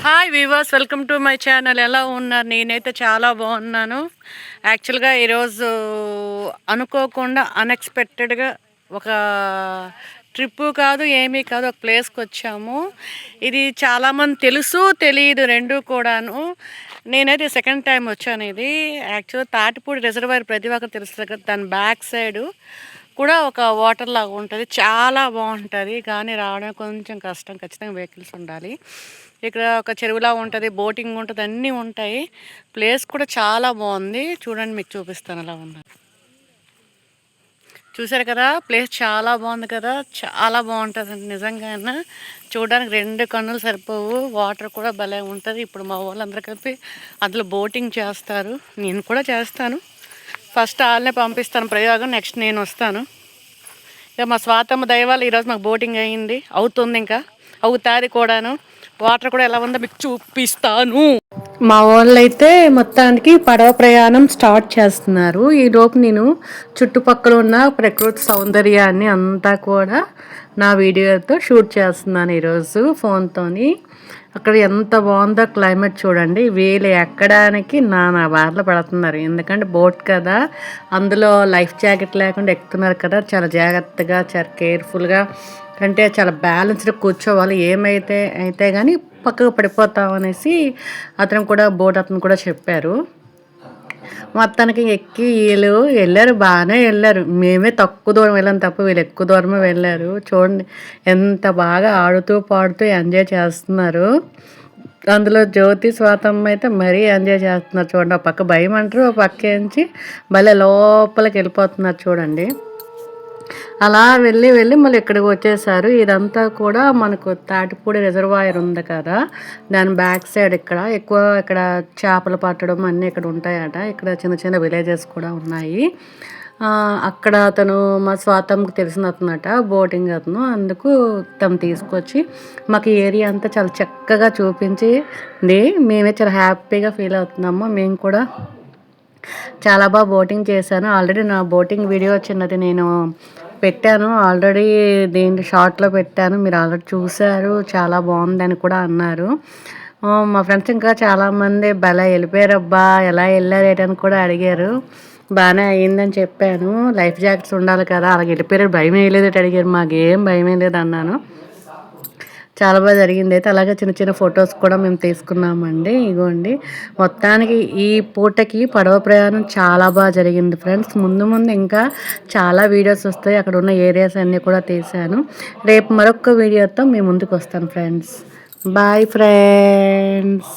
Hi weavers, welcome to my channel. ఎలా ఉన్నారు? నేనైతే చాలా బాగున్నాను. యాక్చువల్గా ఈరోజు అనుకోకుండా అన్ఎక్స్పెక్టెడ్గా ఒక ట్రిప్పు కాదు, ఏమీ కాదు, ఒక ప్లేస్కి వచ్చాము. ఇది చాలామంది తెలుసు తెలియదు రెండు కూడాను. నేనైతే సెకండ్ టైం వచ్చాను. ఇది యాక్చువల్గా తాటిపూడి రిజర్వాయర్ ప్రతి ఒక్కరు తెలుస్తుంది కదా. దాని బ్యాక్ సైడు కూడా ఒక వాటర్ లాగా ఉంటుంది, చాలా బాగుంటుంది. కానీ రావడం కొంచెం కష్టం, ఖచ్చితంగా వెహికల్స్ ఉండాలి. ఇక్కడ ఒక చెరువులా ఉంటుంది, బోటింగ్ ఉంటుంది, అన్నీ ఉంటాయి. ప్లేస్ కూడా చాలా బాగుంది. చూడండి, మీకు చూపిస్తాను ఎలా ఉంది. చూసారు కదా, ప్లేస్ చాలా బాగుంది కదా, చాలా బాగుంటుంది అండి నిజంగా. చూడడానికి రెండు కన్నులు సరిపోవు. వాటర్ కూడా భలే ఉంటుంది. ఇప్పుడు మా వాళ్ళందరూ కలిపి అందులో బోటింగ్ చేస్తారు. నేను కూడా చేస్తాను. ఫస్ట్ వాళ్ళనే పంపిస్తాను ప్రయోగం, నెక్స్ట్ నేను వస్తాను. ఇక మా స్వాతమ్మ దయవాళ్ళు ఈరోజు మాకు బోటింగ్ అయ్యింది, అవుతుంది, ఇంకా అవుతుంది కూడాను. వాటర్ కూడా ఎలా ఉందో మీకు చూపిస్తాను. మా వాళ్ళు అయితే మొత్తానికి పడవ ప్రయాణం స్టార్ట్ చేస్తున్నారు. ఈలోపు నేను చుట్టుపక్కల ఉన్న ప్రకృతి సౌందర్యాన్ని అంతా కూడా నా వీడియోతో షూట్ చేస్తున్నాను ఈరోజు ఫోన్తోని. అక్కడ ఎంత బాగుందో క్లైమేట్ చూడండి. వీళ్ళు ఎక్కడానికి నా బాధలు పడుతున్నారు, ఎందుకంటే బోట్ కదా, అందులో లైఫ్ జాకెట్ లేకుండా ఎక్కుతున్నారు కదా. చాలా జాగ్రత్తగా, చాలా కేర్ఫుల్గా, అంటే చాలా బ్యాలెన్స్డ్గా కూర్చోవాలి. ఏమైతే అయితే కానీ పక్కకు పడిపోతాం అనేసి అతను కూడా, బోట్ అతను కూడా చెప్పారు. మొత్తానికి ఎక్కి వీళ్ళు వెళ్ళారు, బాగానే వెళ్ళారు. మేమే తక్కువ దూరం వెళ్ళాం తప్ప వీళ్ళు ఎక్కువ దూరమే వెళ్ళారు. చూడండి ఎంత బాగా ఆడుతూ పాడుతూ ఎంజాయ్ చేస్తున్నారు. అందులో జ్యోతి స్వాతమ్మ అయితే మరీ ఎంజాయ్ చేస్తున్నారు. చూడండి, ఒక పక్క భయం అంటారు, ఒక పక్క నుంచి భలే లోపలికి వెళ్ళిపోతున్నారు. చూడండి, అలా వెళ్ళి వెళ్ళి మళ్ళీ ఇక్కడికి వచ్చేసారు. ఇదంతా కూడా మనకు తాటిపూడి రిజర్వాయర్ ఉంది కదా, దాని బ్యాక్ సైడ్ ఎక్కువ ఇక్కడ చేపలు పట్టడం అన్నీ ఇక్కడ ఉంటాయట. ఇక్కడ చిన్న చిన్న విలేజెస్ కూడా ఉన్నాయి. అక్కడ అతను మా స్వాతంకి తెలిసిన అతనట, బోటింగ్ అతను. అందుకు తను తీసుకొచ్చి మాకు ఏరియా అంతా చాలా చక్కగా చూపించింది. మేమే చాలా హ్యాపీగా ఫీల్ అవుతున్నాము. మేము కూడా చాలా బాగా బోటింగ్ చేశాను. ఆల్రెడీ నా బోటింగ్ వీడియో చిన్నది నేను పెట్టాను, ఆల్రెడీ దీంట్లో షార్ట్లో పెట్టాను, మీరు ఆల్రెడీ చూశారు. చాలా బాగుందని కూడా అన్నారు మా ఫ్రెండ్స్. ఇంకా చాలామంది భలే వెళ్ళిపోయారబ్బా, ఎలా వెళ్ళారేటని కూడా అడిగారు. బాగానే అయ్యిందని చెప్పాను. లైఫ్ జాకెట్స్ ఉండాలి కదా, అలాగే వెళ్ళిపోయారు, భయం వేయలేదు అడిగారు. మాకేం భయం వేయలేదు అన్నాను. చాలా బాగా జరిగింది. అయితే అలాగే చిన్న చిన్న ఫొటోస్ కూడా మేము తీసుకున్నామండి. ఇగోండి, మొత్తానికి ఈ పూటకి పడవ ప్రయాణం చాలా బాగా జరిగింది ఫ్రెండ్స్. ముందు ముందు ఇంకా చాలా వీడియోస్ వస్తాయి, అక్కడ ఉన్న ఏరియాస్ అన్నీ కూడా తీశాను. రేపు మరొక వీడియోతో మీ ముందుకు వస్తాను ఫ్రెండ్స్. Bye friends.